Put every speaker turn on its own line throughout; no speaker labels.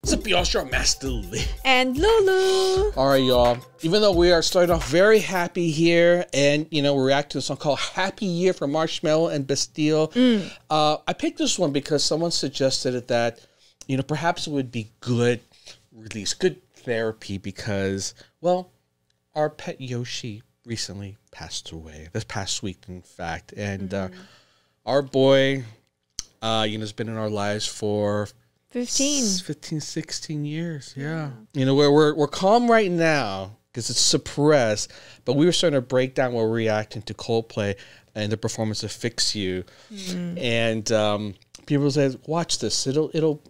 What's up, y'all? It's your Master Lee.
And Lulu.
All right, y'all. Even though we are starting off very happy here, and, you know, we're reacting to a song called Happy Year from Marshmello and Bastille. I picked this one because someone suggested it that, you know, perhaps it would be good release, good therapy because, well, our pet Yoshi recently passed away. This past week, in fact. And our boy, you know, has been in our lives for 15, 16 years. Yeah. You know, we're calm right now because it's suppressed, but we were starting to break down while we're reacting to Coldplay and the performance of Fix You. And people said, watch this. It'll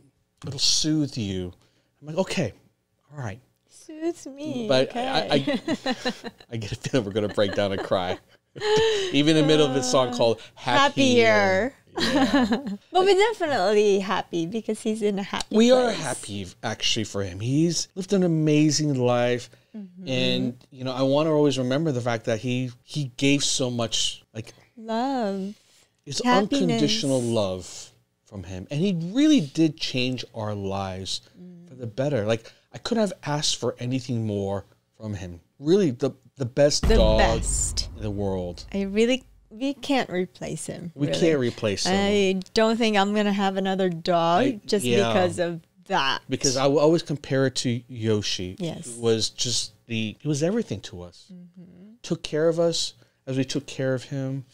soothe you. I'm like, okay, all right.
Soothes me.
But
okay.
I get a feeling we're going to break down and cry. Even in the middle of this song called Happy Year. Yeah.
But we're definitely happy because he's in a happy
We
place.
are happy, actually, for him. He's lived an amazing life. And, you know, I want to always remember the fact that he gave so much, like,
love.
It's
happiness.
Unconditional love from him. And he really did change our lives for the better. Like, I couldn't have asked for anything more from him. Really, the best dog in the world.
We can't replace him.
We can't replace him.
I don't think I'm going to have another dog because of that.
Because I always compare it to Yoshi.
Yes.
It was just he was everything to us. Took care of us as we took care of him.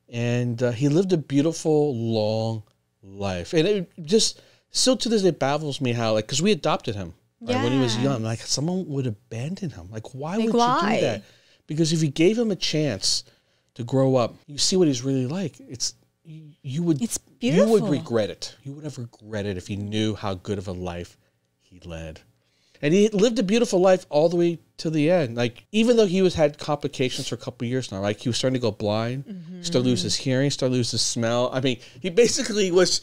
And he lived a beautiful, long life. And it just, still to this day, baffles me how, like, because we adopted him when he was young. Like, someone would abandon him. Like, why would you do that? Because if you gave him a chance to grow up, you see what he's really like. You would regret it. You would have regretted if you knew how good of a life he led. And he lived a beautiful life all the way to the end. Like, even though he had complications for a couple of years now, like he was starting to go blind, started to lose his hearing, started to lose his smell. I mean, he basically was,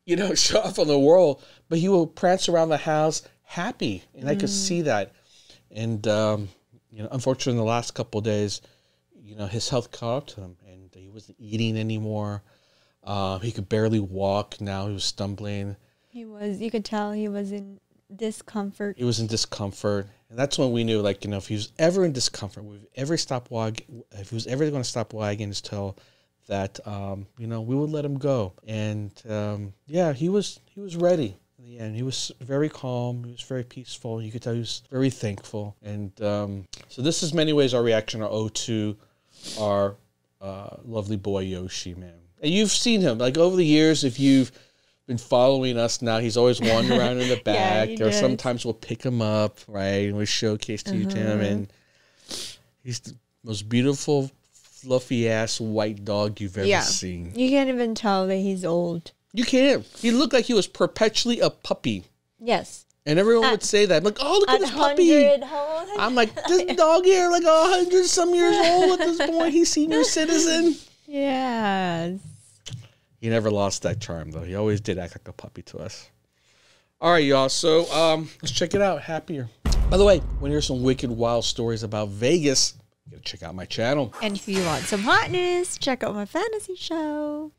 you know, shut off from the world, but he would prance around the house happy. And I could see that. And, you know, unfortunately, in the last couple of days, you know, his health caught up to him, and he wasn't eating anymore. He could barely walk. Now he was stumbling.
You could tell he was in discomfort.
He was in discomfort. And that's when we knew, like, you know, if he was ever in discomfort, if he was ever going to stop wagging his tail, that, you know, we would let him go. And, yeah, he was ready. In the end, he was very calm. He was very peaceful. You could tell he was very thankful. And so this is many ways our reaction, our ode to our lovely boy Yoshi, man. And you've seen him, like, over the years, if you've been following us now, he's always wandering around in the back, or sometimes we'll pick him up, right, and we'll showcase to him, and he's the most beautiful, fluffy-ass white dog you've ever seen. You
can't even tell that he's old.
You can't. He looked like he was perpetually a puppy.
Yes.
And everyone would say that. I'm like, oh, look at this puppy. I'm like, this dog here, like 100-some years old at this point. He's senior citizen.
Yes.
He never lost that charm, though. He always did act like a puppy to us. All right, y'all. So let's check it out. Happier. By the way, when you hear some wicked, wild stories about Vegas, you gotta check out my channel.
And if you want some hotness, check out my fantasy show.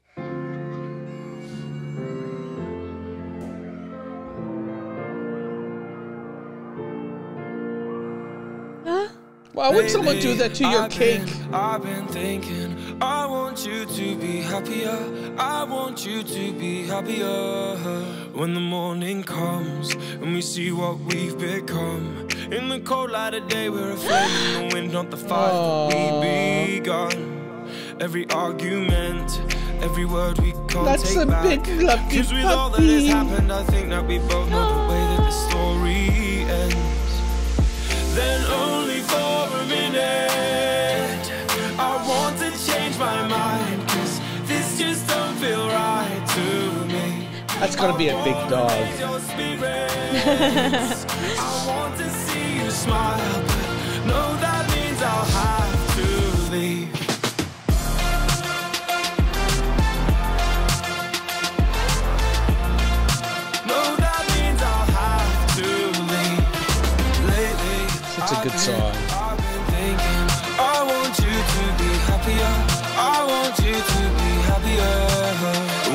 Why would someone do that to your cake?
I've been thinking, I want you to be happier. I want you to be happier. When the morning comes and we see what we've become. In the cold light of day, we're a flame in the wind, not the fire that we begun. Every argument, every word we can't take back. Cause with all that has happened, I think that we both know the way that the story ends. Then only for a minute I want to change my mind, cause this just don't feel right to me.
That's gonna be a big dog.
I want to see you smile, but no, that means I'll have to leave.
It's a good song.
I've been thinking, I want you to be happier. I want you to be happier.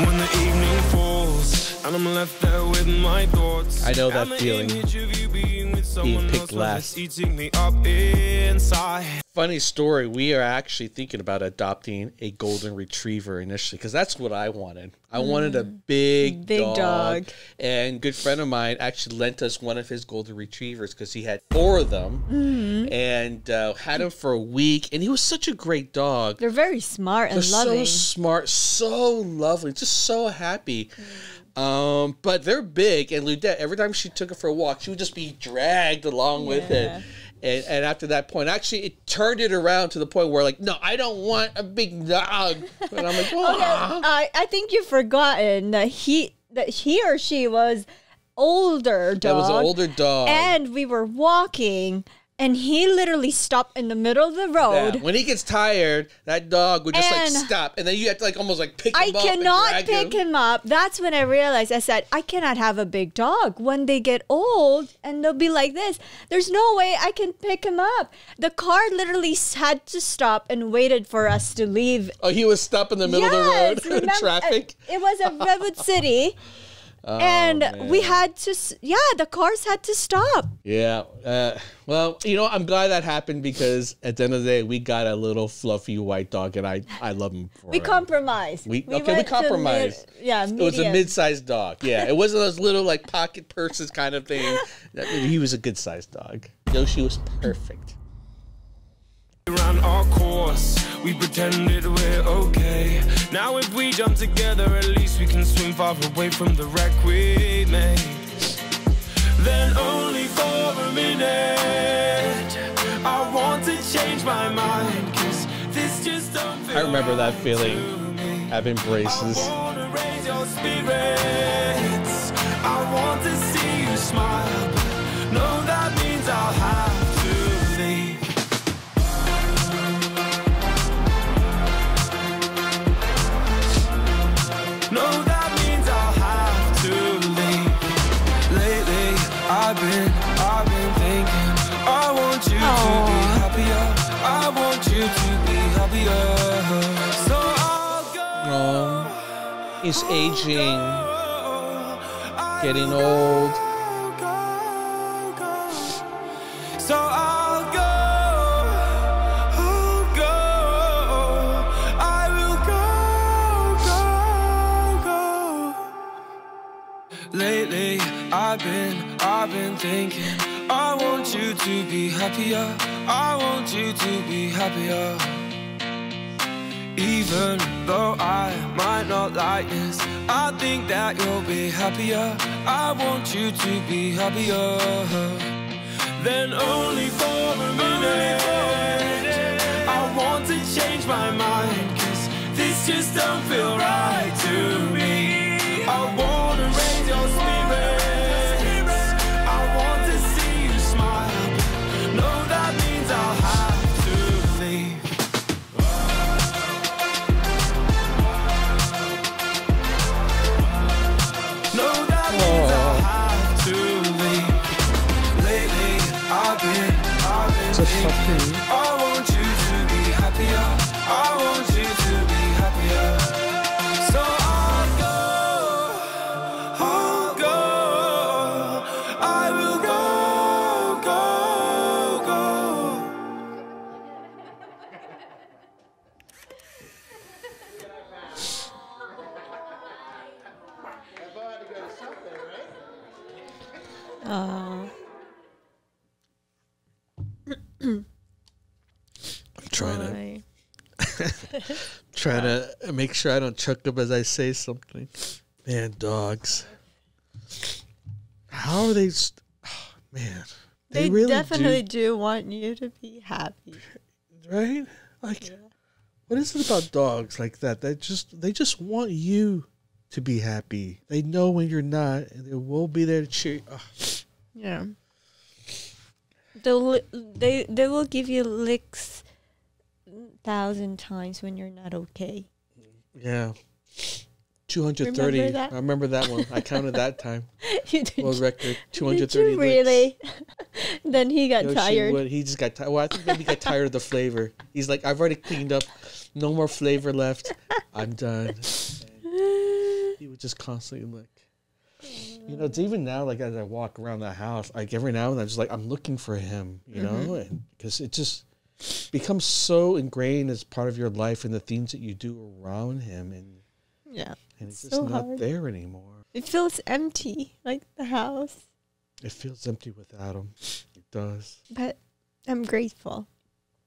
When the evening falls and I'm left there with my thoughts.
I know that
And the
feeling.
image of you being with someone
picked
else
last.
was eating me up inside.
Funny story. We are actually thinking about adopting a golden retriever initially because that's what I wanted. I wanted a big dog. And a good friend of mine actually lent us one of his golden retrievers because he had 4 of them and had him for a week. And he was such a great dog.
They're very smart and
They're
loving.
so smart, so lovely, just so happy. But they're big, and Ludette, every time she took it for a walk, she would just be dragged along with it. And after that point, actually, it turned it around to the point where, like, no, I don't want a big dog. And I'm like, oh.
Okay, I think you've forgotten that he or she was older dog.
That was an older dog.
And we were walking, and he literally stopped in the middle of the road.
Yeah. When he gets tired, that dog would just like stop, and then you have to like almost like pick him up.
I cannot pick him up. That's when I realized. I said, I cannot have a big dog. When they get old and they'll be like this, there's no way I can pick him up. The car literally had to stop and waited for us to leave.
Oh, he was stopped in the middle of the road in
remember,
traffic.
It was a Redwood City.
Oh,
and
man.
we had to, the cars had to stop.
Yeah. Well, you know, I'm glad that happened because at the end of the day, we got a little fluffy white dog, and I love him for
We
it.
compromised.
We
went to
compromised.
medium.
It was a mid-sized dog. Yeah, it wasn't those little like pocket purses kind of thing. He was a good-sized dog. Yoshi was perfect.
We ran our course, we pretended we're okay. Now if we jump together, at least we can swim far away from the wreck we made. Then only for a minute, I want to change my mind, 'cause this just don't feel
I remember that
right
feeling,
to me.
having braces.
I wanna raise your spirits, I want to see you smile, but no, that means I'll have to leave. No, that means I'll have to leave. Lately, I've been thinking, I want you to be happier. I want you to be happier. So I'll go.
He's aging, getting old.
So I'll go. I will go. Lately, I've been thinking, I want you to be happier. I want you to be happier. Even though I might not like this, I think that you'll be happier. I want you to be happier. Then only for a minute, I want to change my mind, 'cause this just don't feel right to me. I wanna raise your spirits, I want to see you smile. No, that means I'll have to leave. No, that means I'll have to leave. Lately, I've been thinking, I want you to be happier. I want you to be happier. So I'll go. I will go.
I'm trying to make sure I don't choke up as I say something. Man, dogs. How are they? Man,
They
really
definitely do want you to be happy.
right? Like, what is it about dogs like that? They just want you to be happy. They know when you're not, and they will be there to cheer you.
Yeah. They will give you licks 1,000 times when you're not okay.
Yeah. 230.
Remember that?
I remember that one. I counted that time.
You did.
World record. 230
Did you really? Then he got
Yoshi
tired.
would. He just got tired. Well, I think maybe he got tired of the flavor. He's like, I've already cleaned up. No more flavor left. I'm done. And he would just constantly lick. You know, it's even now, like as I walk around the house, like every now and then, just like I'm looking for him, you know, and because it just becomes so ingrained as part of your life and the things that you do around him, and it's just not there anymore.
It feels empty, like the house.
It feels empty without him. It does.
But I'm grateful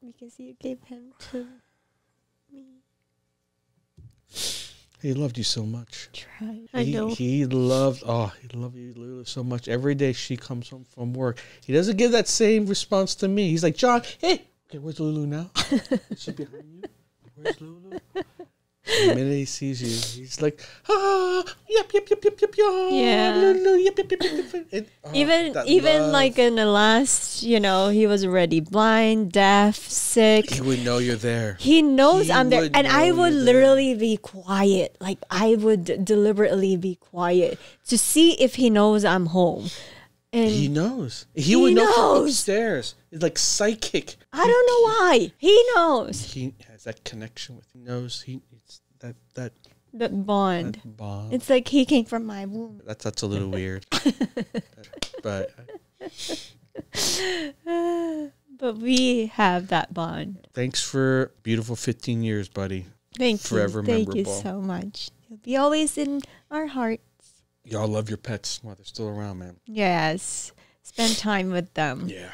because you gave him to me.
He loved you so much.
I know.
He loved you, Lulu, so much. Every day she comes home from work, he doesn't give that same response to me. He's like, John, hey, okay, where's Lulu now? Is she behind you? Where's Lulu? The minute he sees you, he's like, yep,
Yeah.
Lulu, yep. And,
even like in the last, you know, he was already blind, deaf, sick.
he would know you're there.
He knows I'm there. And I would
you're
literally be quiet. Like I would deliberately be quiet to see if he knows I'm home. And
He knows. He would know from upstairs. It's like psychic.
I don't know why. He knows.
He has that connection with. He knows. It's that
The bond.
bond.
It's like he came from my womb.
That's a little weird. But
But we have that bond.
thanks for beautiful 15 years, buddy.
Thank
Forever
you. Thank you
memorable.
so much. You'll be always in our hearts.
Y'all love your pets while they're still around, man.
Yes. Spend time with them.
Yeah.